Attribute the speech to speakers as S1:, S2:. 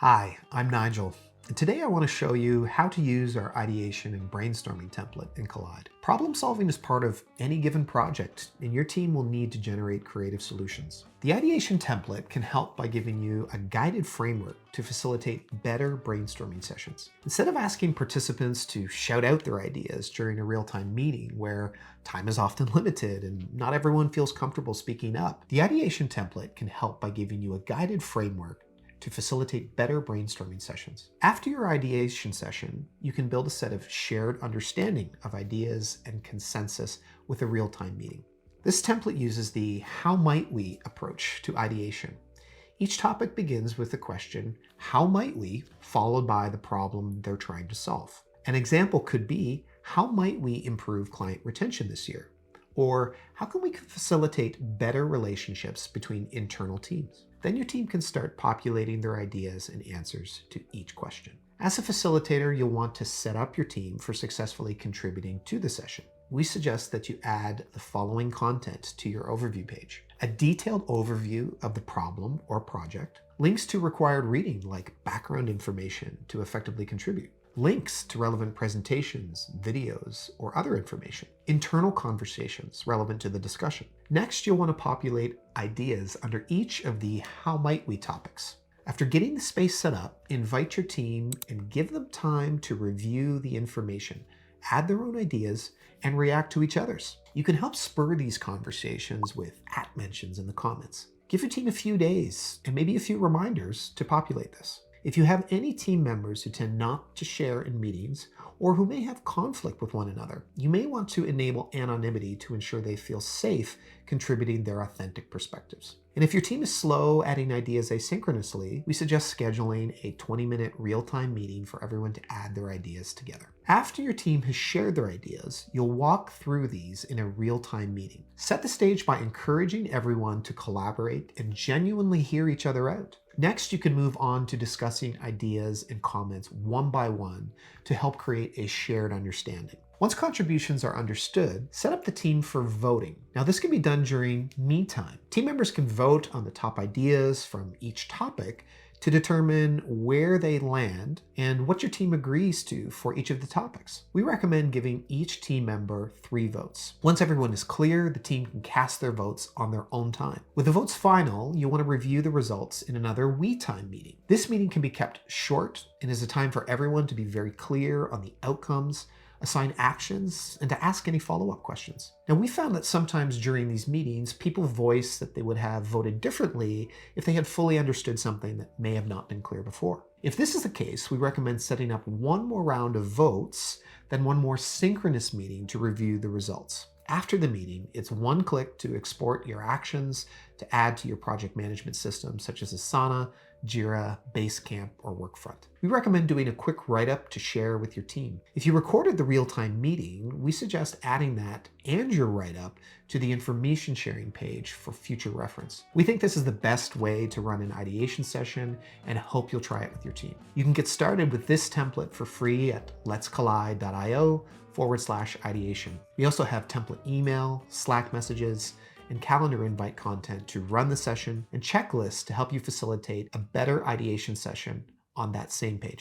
S1: Hi, I'm Nigel, and today I want to show you how to use our ideation and brainstorming template in Collide. Problem solving is part of any given project, and your team will need to generate creative solutions. The ideation template can help by giving you a guided framework to facilitate better brainstorming sessions. Instead of asking participants to shout out their ideas during a real-time meeting where time is often limited and not everyone feels comfortable speaking up, the ideation template can help by giving you a guided framework to facilitate better brainstorming sessions. After your ideation session, you can build a set of shared understanding of ideas and consensus with a real-time meeting. This template uses the "how might we" approach to ideation. Each topic begins with the question, how might we, followed by the problem they're trying to solve. An example could be, how might we improve client retention this year? Or how can we facilitate better relationships between internal teams? Then your team can start populating their ideas and answers to each question. As a facilitator, you'll want to set up your team for successfully contributing to the session. We suggest that you add the following content to your overview page: a detailed overview of the problem or project, links to required reading like background information to effectively contribute, links to relevant presentations, videos, or other information, internal conversations relevant to the discussion. Next, you'll want to populate ideas under each of the "how might we" topics. After getting the space set up, invite your team and give them time to review the information, add their own ideas, and react to each other's. You can help spur these conversations with @mentions in the comments. Give your team a few days and maybe a few reminders to populate this. If you have any team members who tend not to share in meetings or who may have conflict with one another, you may want to enable anonymity to ensure they feel safe contributing their authentic perspectives. And if your team is slow adding ideas asynchronously, we suggest scheduling a 20-minute real-time meeting for everyone to add their ideas together. After your team has shared their ideas, you'll walk through these in a real-time meeting. Set the stage by encouraging everyone to collaborate and genuinely hear each other out. Next, you can move on to discussing ideas and comments one by one to help create a shared understanding. Once contributions are understood, set up the team for voting. Now, this can be done during me time. Team members can vote on the top ideas from each topic to determine where they land and what your team agrees to for each of the topics. We recommend giving each team member 3 votes. Once everyone is clear, the team can cast their votes on their own time. With the votes final, you'll want to review the results in another we time meeting. This meeting can be kept short and is a time for everyone to be very clear on the outcomes, assign actions, and to ask any follow-up questions. Now, we found that sometimes during these meetings, people voice that they would have voted differently if they had fully understood something that may have not been clear before. If this is the case, we recommend setting up one more round of votes, then one more synchronous meeting to review the results. After the meeting, it's one click to export your actions to add to your project management system, such as Asana, Jira, Basecamp, or Workfront. We recommend doing a quick write-up to share with your team. If you recorded the real-time meeting, we suggest adding that and your write-up to the information sharing page for future reference. We think this is the best way to run an ideation session and hope you'll try it with your team. You can get started with this template for free at letscollide.io/ideation. We also have template email, Slack messages, and calendar invite content to run the session, and checklists to help you facilitate a better ideation session on that same page.